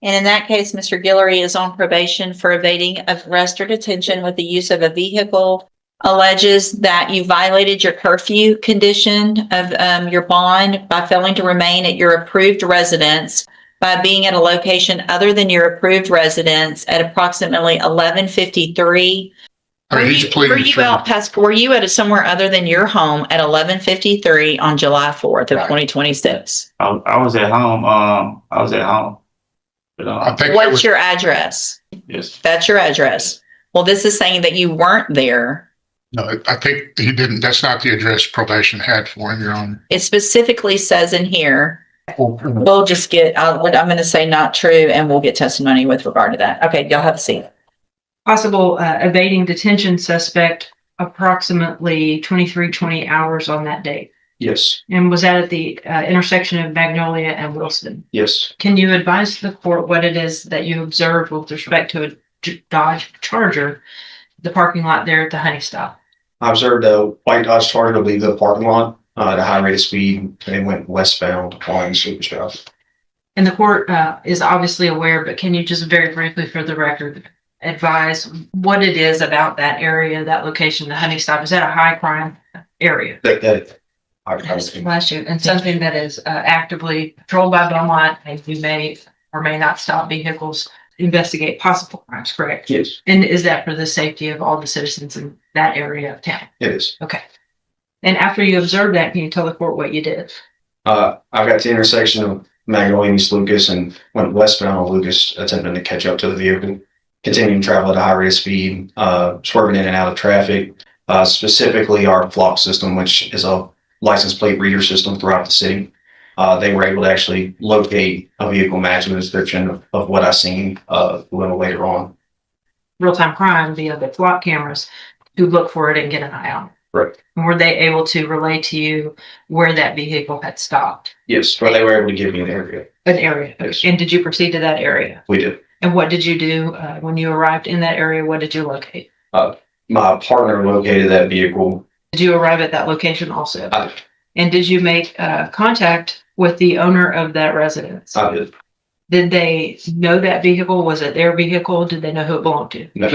And in that case, Mr. Guillory is on probation for evading arrest or detention with the use of a vehicle, alleges that you violated your curfew condition of your bond by failing to remain at your approved residence by being at a location other than your approved residence at approximately 11:53. I mean, he's pleading. Were you at somewhere other than your home at 11:53 on July 4th of 2026? I was at home. I was at home. But, I think what's your address? yes. That's your address. Well, this is saying that you weren't there. No, I think he didn't. That's not the address probation had for him, Your Honor. It specifically says in here, we'll just get, I'm going to say not true, and we'll get testimony with regard to that. Okay, y'all have a seat. Possible evading detention suspect approximately 23:20 hours on that date. Yes. And was that at the intersection of Magnolia and Wilson? Yes. Can you advise the court what it is that you observed with respect to a Dodge Charger, the parking lot there at the Honey Stop? I observed a white Dodge Charger leave the parking lot at a high rate of speed and went westbound on Super Drive. And the court is obviously aware, but can you just very briefly for the record advise what it is about that area, that location, the Honey Stop? Is that a high crime area? Last year. And something that is actively patrolled by Beaumont, and you may or may not stop vehicles, investigate possible crimes, correct? Yes, And is that for the safety of all the citizens in that area of town? it is. Okay. And after you observed that, can you tell the court what you did? I got to the intersection of Magnolia and East Lucas and went westbound on Lucas, attempting to catch up to the vehicle, continuing to travel at a high rate of speed, swerving in and out of traffic, specifically our flock system, which is a license plate reader system throughout the city. They were able to actually locate a vehicle matching the description of what I seen a little later on. Real-time crime via the flock cameras to look for it and get an eye on it. Right. And were they able to relay to you where that vehicle had stopped? Yes, or they were able to give me an area. An area. Yes. And did you proceed to that area? We did. And what did you do when you arrived in that area? What did you locate? My partner located that vehicle. Did you arrive at that location also? I And did you make contact with the owner of that residence? did. Did they know that vehicle? Was it their vehicle? Did they know who it belonged to? No,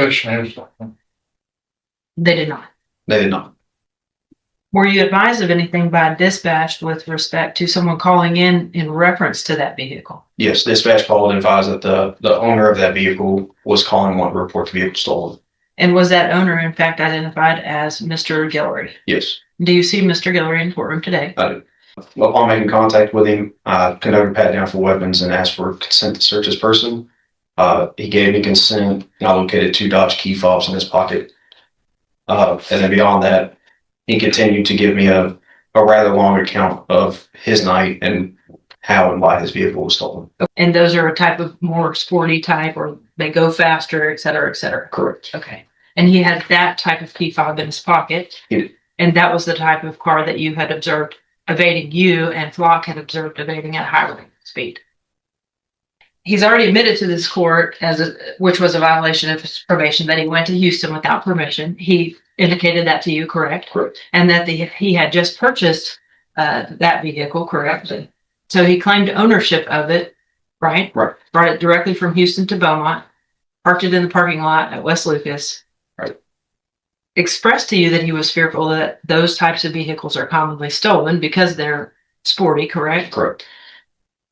They did not. they did not. Were you advised of anything by dispatch with respect to someone calling in reference to that vehicle? Yes, dispatch called and advised that the owner of that vehicle was calling one to report the vehicle stolen. And was that owner in fact identified as Mr. Guillory? Yes, Do you see Mr. Guillory in courtroom today? I did. Upon making contact with him, I conducted a pat down for weapons and asked for consent to search his person. He gave me consent, and I located 2 Dodge key fobs in his pocket. And then beyond that, he continued to give me a rather long account of his night and how and why his vehicle was stolen. And those are a type of more sporty type, or they go faster, et cetera, et cetera. Correct. Okay. And he had that type of key fob in his pocket. He did. And that was the type of car that you had observed evading you, and Flock had observed evading at high rate of speed. He's already admitted to this court which was a violation of his probation, that he went to Houston without permission. He indicated that to you, correct? Correct. And that he had just purchased that vehicle, correct? So he claimed ownership of it, right? Right. Brought it directly from Houston to Beaumont, parked it in the parking lot at West Lucas. Right. Expressed to you that he was fearful that those types of vehicles are commonly stolen because they're sporty, correct? Correct.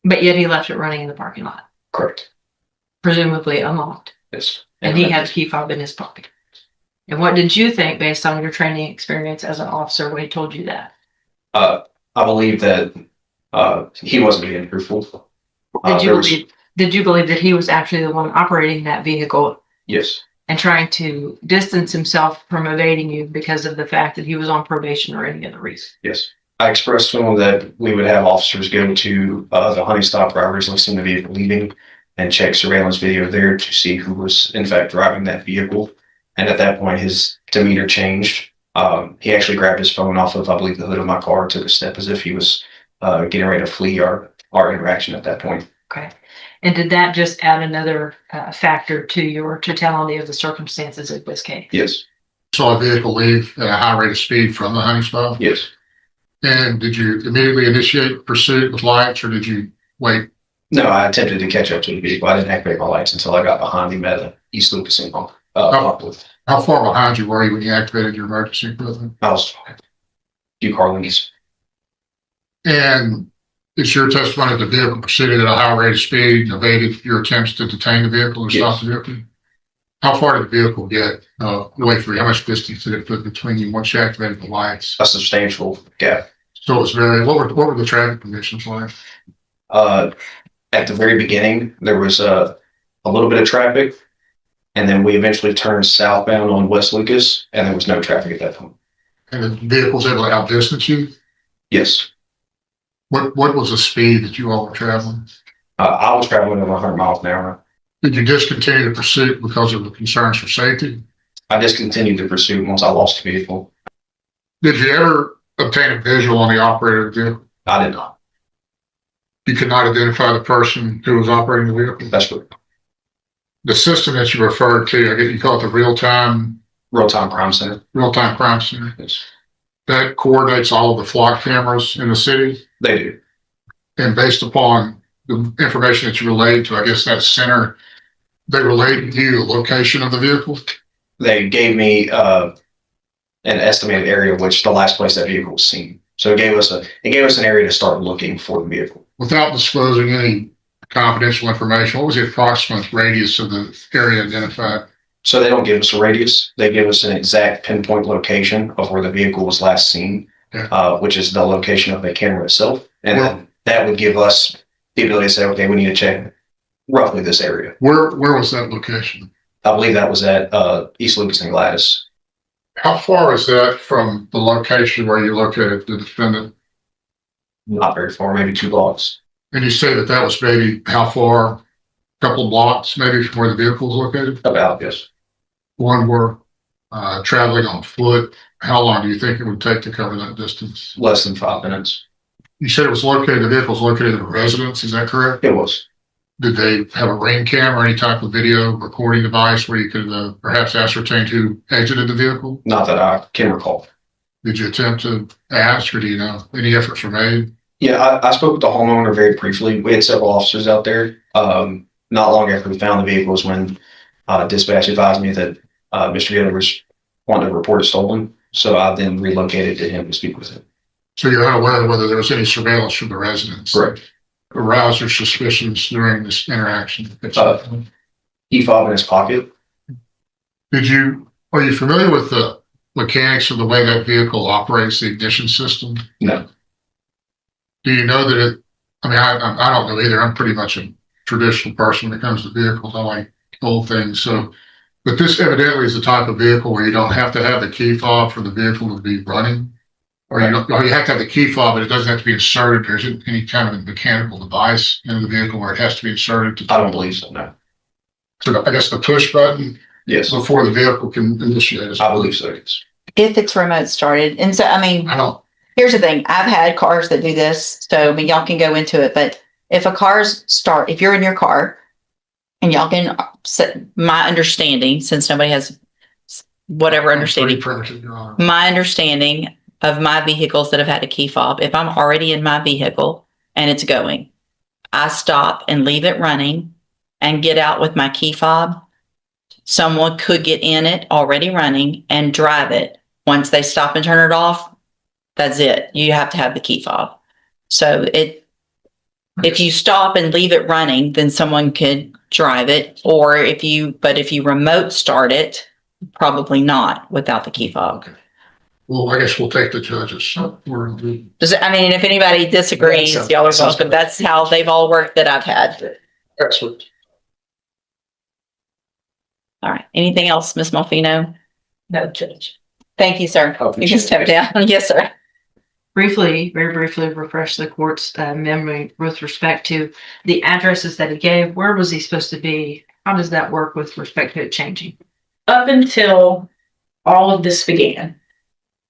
But yet he left it running in the parking lot, Correct. presumably unlocked. Yes. And he had the key fob in his pocket. And what did you think based on your training experience as an officer when he told you that? I believe that he wasn't being truthful. Did you believe that he was actually the one operating that vehicle Yes. and trying to distance himself from evading you because of the fact that he was on probation or any other reason? Yes. I expressed to him that we would have officers go to the Honey Stop where I originally seen the vehicle leaving and check surveillance video there to see who was in fact driving that vehicle. And at that point, his demeanor changed. He actually grabbed his phone off of, I believe, the hood of my car, took a step as if he was getting ready to flee our interaction at that point. Okay. And did that just add another factor to your totality of the circumstances of this case? Yes. Saw a vehicle leave at a high rate of speed from the Honey Stop? Yes. And did you immediately initiate pursuit with lights, or did you wait No, I attempted to catch up to the vehicle. I didn't activate my lights until I got behind him at East Lucas and How far behind you were you when you activated your emergency equipment? I was a few car lengths. And it's your testimony that the vehicle proceeded at a high rate of speed and evaded your attempts to detain the vehicle or stop the vehicle? How far did the vehicle get away from you? How much distance did it put between you once you activated the lights? A substantial gap. So it was what were the traffic conditions like? At the very beginning, there was a little bit of traffic, and then we eventually turned southbound on West Lucas, and there was no traffic at that point. And the vehicle was able to outdistance you? Yes. What was the speed that you all were traveling? I was traveling at 100 miles an hour. Did you discontinue the pursuit because of the concerns for safety? I discontinued the pursuit once I lost the vehicle. Did you ever obtain a visual on the operator of the vehicle? I did not. You could not identify the person who was operating the vehicle? That's correct. The system that you referred to, I guess you call it the real-time Crime center. crime center. Yes. That coordinates all of the flock cameras in the city. They do. And based upon the information that you relayed to, I guess that center, they relayed to you the location of the vehicle? They gave me an estimated area which the last place that vehicle was seen. So it gave us an area to start looking for the vehicle. Without disclosing any confidential information, what was the approximate radius of the area identified? So they don't give us a radius. They give us an exact pinpoint location of where the vehicle was last seen, which is the location of the camera itself. And then that would give us the ability to say, okay, we need to check roughly this area. Where was that location? I believe that was at East Lucas and Gladys. How far is that from the location where you located the defendant? Not very far, maybe 2 blocks. And you say that was maybe how far? A couple of blocks maybe from where the vehicle was located? About, yes. One were traveling on foot. How long do you think it would take to cover that distance? Less than 5 minutes. You said the vehicle was located at a residence, is that correct? It was. Did they have a ring cam or any type of video recording device where you could perhaps ascertain who exited the vehicle? Not that I can recall. Did you attempt to ask, or do you know any efforts were made? Yeah, I spoke with the homeowner very briefly. We had several officers out there. Not long after we found the vehicle was when dispatch advised me that Mr. Gill was wanting to report it stolen. So I then relocated to him to speak with him. So you're unaware of whether there was any surveillance from the residence? Correct. Aroused your suspicions during this interaction? Key fob in his pocket. Are you familiar with the mechanics of the way that vehicle operates, the ignition system? No. Do you know that I don't know either. I'm pretty much a traditional person when it comes to vehicles. I like old things. But this evidently is the type of vehicle where you don't have to have the key fob for the vehicle to be running. Or you have to have the key fob, but it doesn't have to be inserted. There isn't any kind of a mechanical device in the vehicle where it has to be inserted. I don't believe so, no. So I guess the push button Yes. before the vehicle can initiate it. I believe so, yes. If it's remote started. And so, here's the thing. I've had cars that do this. So, y'all can go into it. But if if you're in your car and y'all can set my understanding, since nobody has whatever understanding, my understanding of my vehicles that have had a key fob, if I'm already in my vehicle and it's going, I stop and leave it running and get out with my key fob. Someone could get in it already running and drive it. Once they stop and turn it off, that's it. You have to have the key fob. So if you stop and leave it running, then someone could drive it. Or if you remote start it, probably not without the key fob. Okay. Well, I guess we'll take the judges. If anybody disagrees, y'all are welcome. That's how they've all worked that I've had. Excellent. All right. Anything else, Ms. Malfino? No, Judge. Thank you, sir. You can step down. Yes, sir. Very briefly refresh the court's memory with respect to the addresses that he gave. Where was he supposed to be? How does that work with respect to it changing? Up until all of this began,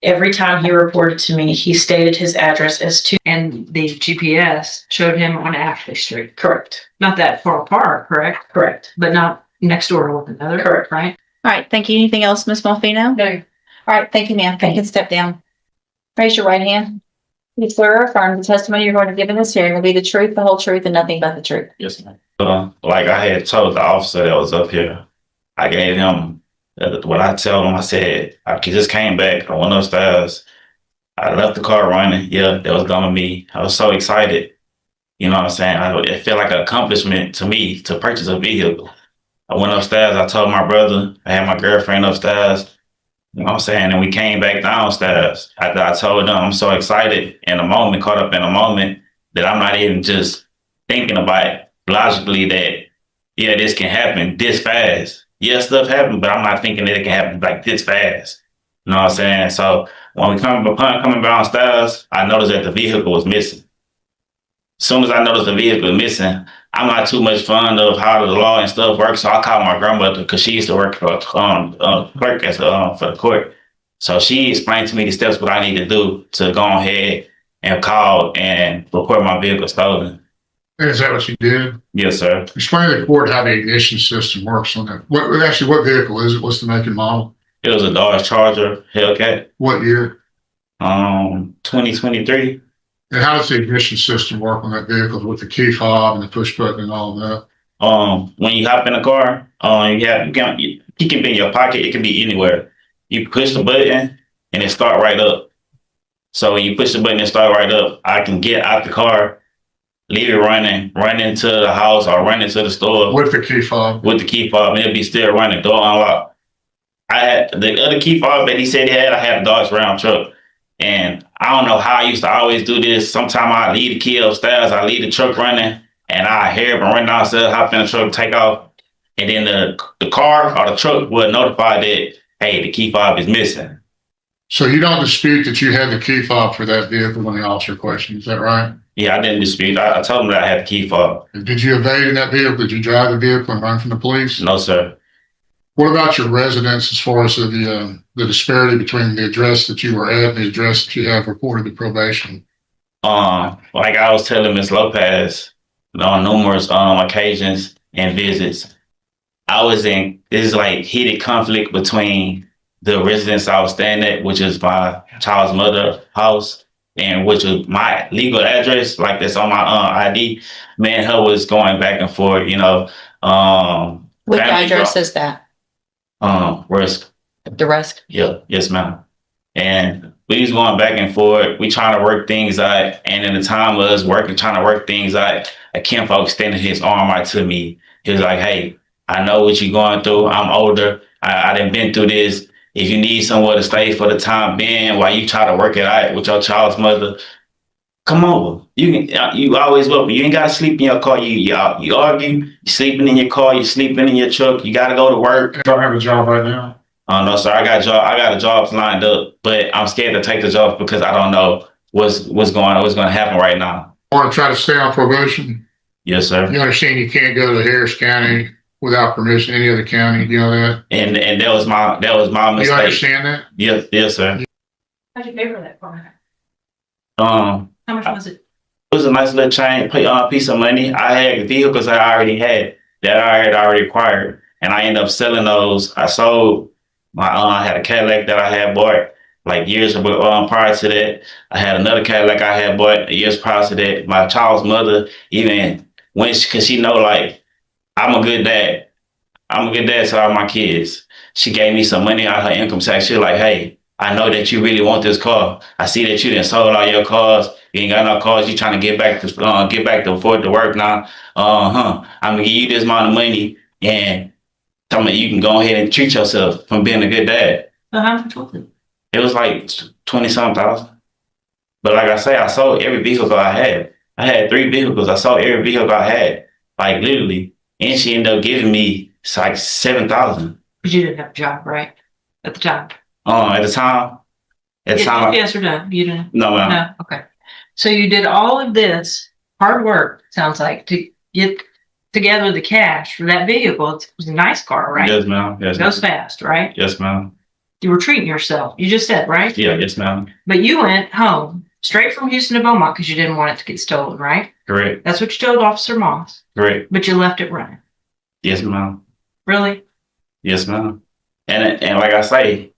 every time he reported to me, he stated his address as 2. And the GPS showed him on Ashley Street. Correct. Not that far apart, correct? Correct. But not next door to one another. Correct. Right? All right. Thank you. Anything else, Ms. Malfino? No. All right. Thank you, ma'am. You can step down. Raise your right hand. You swear or affirm the testimony you're going to give in this hearing will be the truth, the whole truth, and nothing but the truth. Yes, ma'am. Like I had told the officer that was up here, I gave him what I told him. I said, I just came back. I went upstairs. I left the car running. Yeah, that was done with me. I was so excited. You know what I'm saying? It felt like an accomplishment to me to purchase a vehicle. I went upstairs. I told my brother. I had my girlfriend upstairs. You know what I'm saying? And we came back downstairs. After I told them, I'm so excited in the moment, caught up in the moment, that I'm not even just thinking about it logically that, yeah, this can happen this fast. Yeah, stuff happened, but I'm not thinking that it can happen like this fast. You know what I'm saying? So when we coming downstairs, I noticed that the vehicle was missing. As soon as I noticed the vehicle was missing, I'm not too much fond of how the law and stuff works. So I called my grandmother because she used to work for clerk as for the court. So she explained to me the steps what I need to do to go ahead and call and report my vehicle stolen. Is that what you did? Yes, sir. Explain to the court how the ignition system works on that. What vehicle is it? What's the make and model? It was a Dodge Charger Hellcat. What year? 2023. And how does the ignition system work on that vehicle with the key fob and the push button and all of that? When you hop in the car, it can be in your pocket. It can be anywhere. You push the button and it start right up. So when you push the button and start right up, I can get out the car, leave it running, run into the house or run into the store With the key fob. with the key fob, and it'll be still running, door unlocked. I had the other key fob that he said he had. I had a Dodge Ram truck. And I don't know how I used to always do this. Sometimes I leave the key upstairs, I leave the truck running, and I hear it run downstairs, hop in the truck, take off. And then the car or the truck would notify that, hey, the key fob is missing. So you don't dispute that you had the key fob for that vehicle when the officer questioned, is that right? Yeah, I didn't dispute. I told him that I had the key fob. Did you evade in that vehicle? Did you drive the vehicle and run from the police? No, sir. What about your residence as far as the disparity between the address that you were at and the address that you have reported to probation? Like I was telling Ms. Lopez on numerous occasions and visits, this is like heated conflict between the residence I was staying at, which is my child's mother's house, and which was my legal address, like that's on my ID. Me and her was going back and forth, you know. Which address is that? Risk. The rest? Yeah, yes, ma'am. And we was going back and forth. We trying to work things out. And in the time of us trying to work things out, a kinfolk extended his arm out to me. He was like, hey, I know what you're going through. I'm older. I done been through this. If you need somewhere to stay for the time being while you try to work it out with your child's mother, come over. You always welcome. You ain't gotta sleep in your car. You argue, you're sleeping in your car, you're sleeping in your truck, you gotta go to work. You don't have a job right now? No, sir. I got a job lined up, but I'm scared to take the job because I don't know what's gonna happen right now. Want to try to stay on probation? Yes, sir. You understand you can't go to Harris County without permission, any other county, you know that? And that was my mistake. You understand that? Yes, sir. How'd you pay for that car? How much was it? It was a nice little piece of money. I had vehicles I already had that I had already acquired, and I ended up selling those. I sold I had a Cadillac that I had bought like years prior to that. I had another Cadillac I had bought years prior to that. My child's mother even went because she know like I'm a good dad. I'm a good dad to all my kids. She gave me some money out of her income tax. She was like, hey, I know that you really want this car. I see that you done sold all your cars. You ain't got no cars. You trying to get back to afford to work now. I'm gonna give you this amount of money and tell me you can go ahead and treat yourself from being a good dad. So how much was it? It was like 20-something thousand. But like I say, I sold every vehicle I had. I had 3 vehicles. I sold every vehicle I had, like literally. And she ended up giving me like $7,000. Because you didn't have a job, right? At the time. At the time. Yes or no? You didn't? No, ma'am. No. Okay. So you did all of this hard work, sounds like, to get together the cash for that vehicle. It was a nice car, right? Yes, ma'am. Yes, It goes fast, right? Yes, ma'am. You were treating yourself. You just said, right? Yeah, yes, ma'am. But you went home straight from Houston to Beaumont because you didn't want it to get stolen, right? Correct. That's what you told Officer Moss. Correct. But you left it running. Yes, ma'am. Really? Yes, ma'am. And like I say,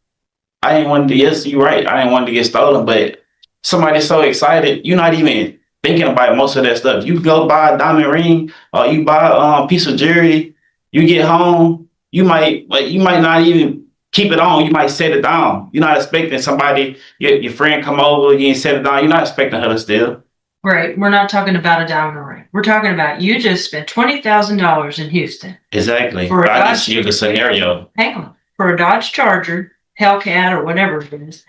I didn't want to. Yes, you're right. I didn't want to get stolen, but somebody's so excited, you're not even thinking about most of that stuff. You go buy a diamond ring or you buy a piece of jewelry, you get home, you might not even keep it on. You might set it down. You're not expecting somebody, your friend come over, you ain't set it down. You're not expecting her to steal. Right. We're not talking about a diamond ring. We're talking about you just spent $20,000 in Houston. Exactly. For a I Dodge- just use a scenario. Hang on. For a Dodge Charger, Hellcat, or whatever it is,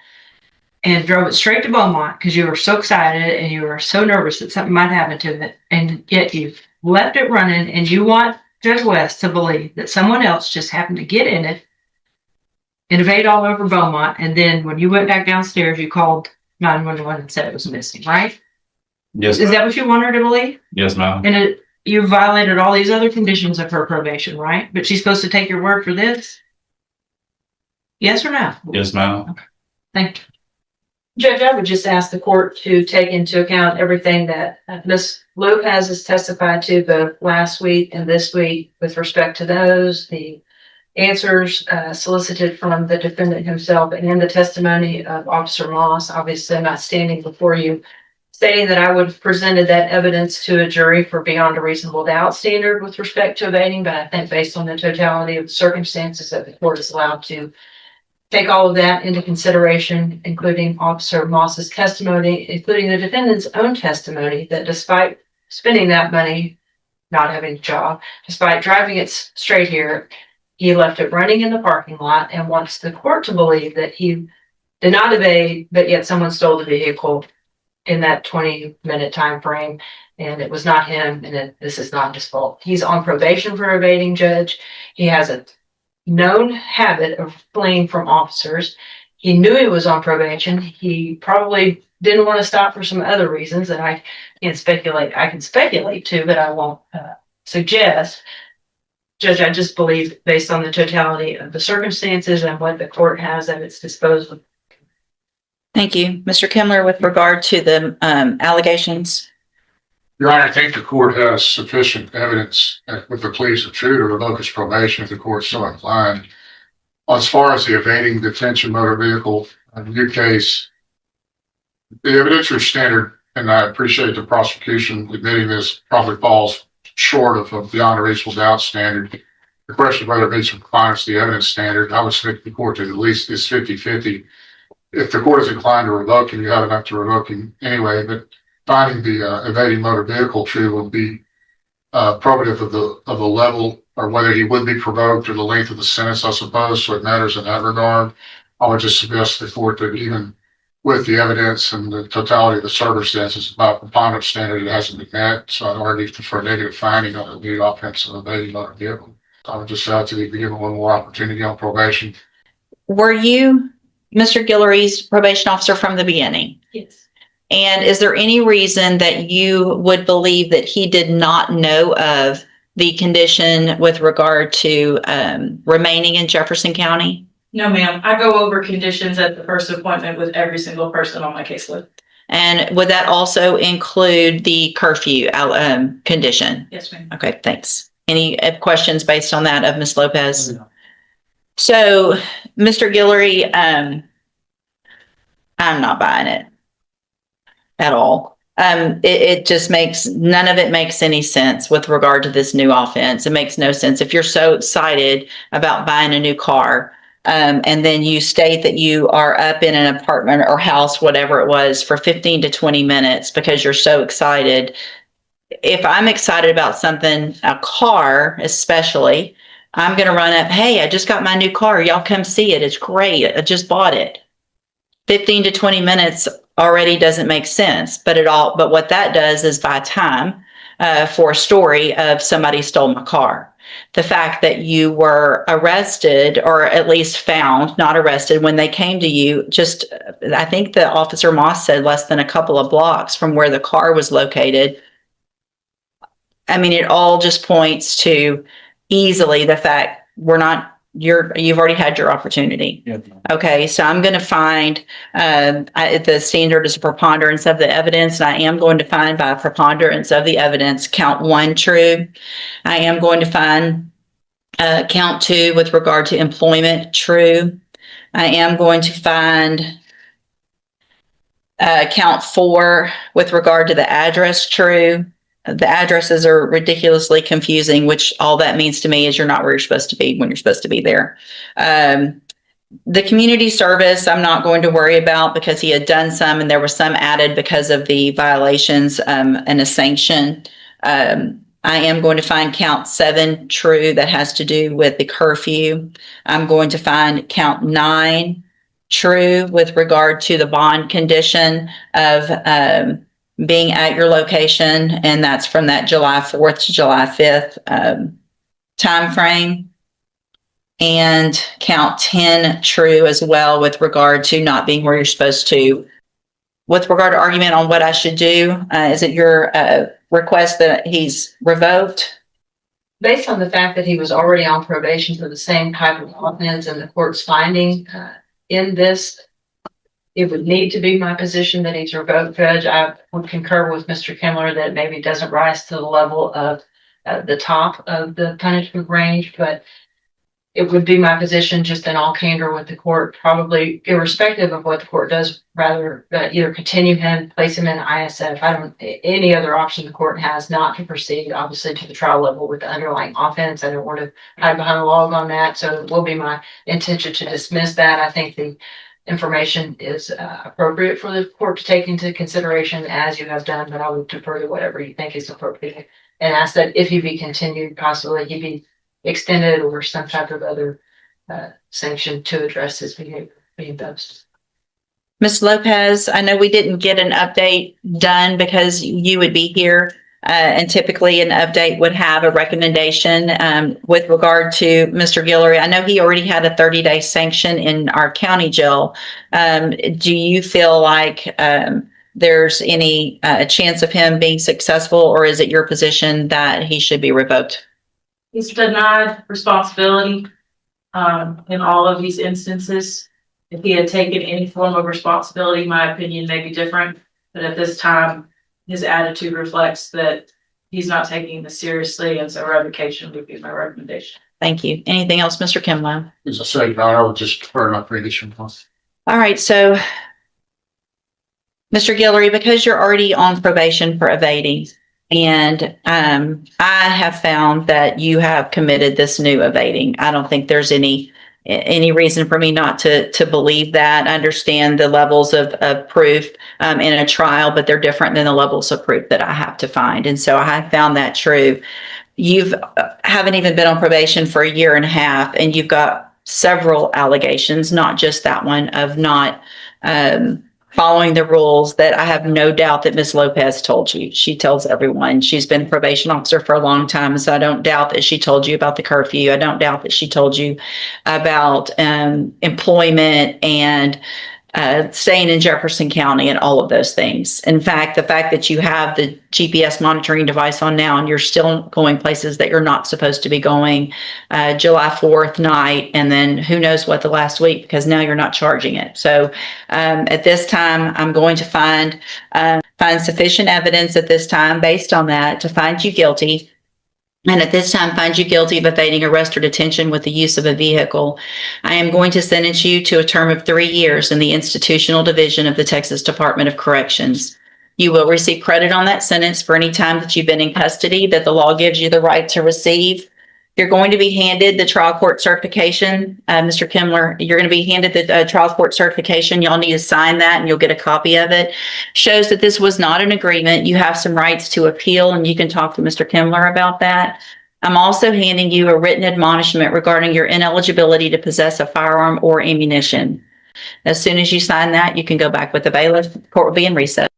and drove it straight to Beaumont because you were so excited and you were so nervous that something might happen to it, and yet you've left it running, and you want Judge West to believe that someone else just happened to get in it, innovate all over Beaumont, and then when you went back downstairs, you called 911 and said it was missing, right? Yes. Is that what you want her to believe? Yes, ma'am. And you violated all these other conditions of her probation, right? But she's supposed to take your word for this? Yes or no? Yes, ma'am. Thank you. Judge, I would just ask the court to take into account everything that Ms. Lopez has testified to both last week and this week with respect to those, the answers solicited from the defendant himself, and the testimony of Officer Moss. Obviously, I'm not standing before you stating that I would have presented that evidence to a jury for beyond a reasonable doubt standard with respect to evading, but I think based on the totality of the circumstances that the court is allowed to take all of that into consideration, including Officer Moss's testimony, including the defendant's own testimony, that despite spending that money, not having a job, despite driving it straight here, he left it running in the parking lot and wants the court to believe that he did not evade, but yet someone stole the vehicle in that 20-minute time frame, and it was not him, and this is not his fault. He's on probation for evading, Judge. He has a known habit of fleeing from officers. He knew he was on probation. He probably didn't want to stop for some other reasons that I can speculate too, but I won't suggest. Judge, I just believe based on the totality of the circumstances and what the court has at its disposal. Thank you. Mr. Kimler, with regard to the allegations. Your Honor, I think the court has sufficient evidence with the police of true to revoke his probation if the court's so inclined. As far as the evading detention motor vehicle, in your case, the evidentiary standard, and I appreciate the prosecution admitting this, probably falls short of a beyond a reasonable doubt standard. The question of whether it meets compliance to the evidence standard, I would submit the court to at least is 50-50. If the court is inclined to revoke him, you have enough to revoke him anyway, but finding the evading motor vehicle true would be probative of the level or whether he would be provoked or the length of the sentence, I suppose. So it matters in that regard. I would just suggest to the court that even with the evidence and the totality of the circumstances about preponderance standard, it hasn't been met. So I'd argue for a negative finding on the offense of evading motor vehicle. I would just ask to be given one more opportunity on probation. Were you Mr. Guillory's probation officer from the beginning? Yes. And is there any reason that you would believe that he did not know of the condition with regard to remaining in Jefferson County? No, ma'am. I go over conditions at the first appointment with every single person on my caseload. And would that also include the curfew condition? Yes, ma'am. Okay, thanks. Any questions based on that of Ms. Lopez? No. So, Mr. Guillory, I'm not buying it at all. It just none of it makes any sense with regard to this new offense. It makes no sense. If you're so excited about buying a new car, and then you state that you are up in an apartment or house, whatever it was, for 15 to 20 minutes because you're so excited. If I'm excited about something, a car especially, I'm going to run up, hey, I just got my new car. Y'all come see it. It's great. I just bought it. 15 to 20 minutes already doesn't make sense, but what that does is buy time for a story of somebody stole my car. The fact that you were arrested, or at least found, not arrested, when they came to you, I think the Officer Moss said less than a couple of blocks from where the car was located. I mean, it all just points to easily the fact you've already had your opportunity. Yeah. Okay, so I'm going to find the standard is a preponderance of the evidence, and I am going to find by a preponderance of the evidence count 1 true. I am going to find count 2 with regard to employment true. I am going to find Count 4, with regard to the address, true. The addresses are ridiculously confusing, which all that means to me is you're not where you're supposed to be when you're supposed to be there. The community service, I'm not going to worry about because he had done some and there was some added because of the violations and a sanction. I am going to find count 7 true, that has to do with the curfew. I'm going to find count 9 true with regard to the bond condition of being at your location, and that's from that July 4th to July 5th time frame. And count 10 true as well with regard to not being where you're supposed to. With regard to argument on what I should do, is it your request that he's revoked? Based on the fact that he was already on probation for the same type of offense and the court's finding in this, it would need to be my position that he's revoked, Judge. I would concur with Mr. Kimmler that maybe it doesn't rise to the level of the top of the punishment range, but it would be my position, just in all candor with the court, probably irrespective of what the court does, rather either continue him, place him in ISF. I don't, any other option the court has not to proceed, obviously, to the trial level with the underlying offense. I don't want to hide behind a log on that. So it will be my intention to dismiss that. I think the information is appropriate for the court to take into consideration, as you have done, but I would defer to whatever you think is appropriate and ask that if he be continued, possibly he be extended or some type of other sanction to address his behavior being imposed. Ms. Lopez, I know we didn't get an update done because you would be here, and typically an update would have a recommendation with regard to Mr. Guillory. I know he already had a 30-day sanction in our county jail. Do you feel like there's any chance of him being successful, or is it your position that he should be revoked? He's denied responsibility in all of these instances. If he had taken any form of responsibility, my opinion may be different. But at this time, his attitude reflects that he's not taking this seriously, and so revocation would be my recommendation. Thank you. Anything else, Mr. Kimlow? As I said, no, I would just defer my previous response. All right, so Mr. Guillory, because you're already on probation for evading, and I have found that you have committed this new evading. I don't think there's any reason for me not to believe that. I understand the levels of proof in a trial, but they're different than the levels of proof that I have to find. And so I have found that true. You haven't even been on probation for 1.5 years, and you've got several allegations, not just that one, of not following the rules that I have no doubt that Ms. Lopez told you. She tells everyone. She's been a probation officer for a long time, so I don't doubt that she told you about the curfew. I don't doubt that she told you about employment and staying in Jefferson County and all of those things. In fact, the fact that you have the GPS monitoring device on now and you're still going places that you're not supposed to be going, July 4th night, and then who knows what the last week, because now you're not charging it. So at this time, I'm going to find sufficient evidence at this time based on that to find you guilty. And at this time, find you guilty of evading arrest or detention with the use of a vehicle. I am going to sentence you to a term of 3 years in the institutional division of the Texas Department of Corrections. You will receive credit on that sentence for any time that you've been in custody that the law gives you the right to receive. You're going to be handed the trial court certification. Mr. Kimmler, you're going to be handed the trial court certification. Y'all need to sign that and you'll get a copy of it. Shows that this was not an agreement. You have some rights to appeal, and you can talk to Mr. Kimmler about that. I'm also handing you a written admonishment regarding your ineligibility to possess a firearm or ammunition. As soon as you sign that, you can go back with the bailiff. Court will be in recess.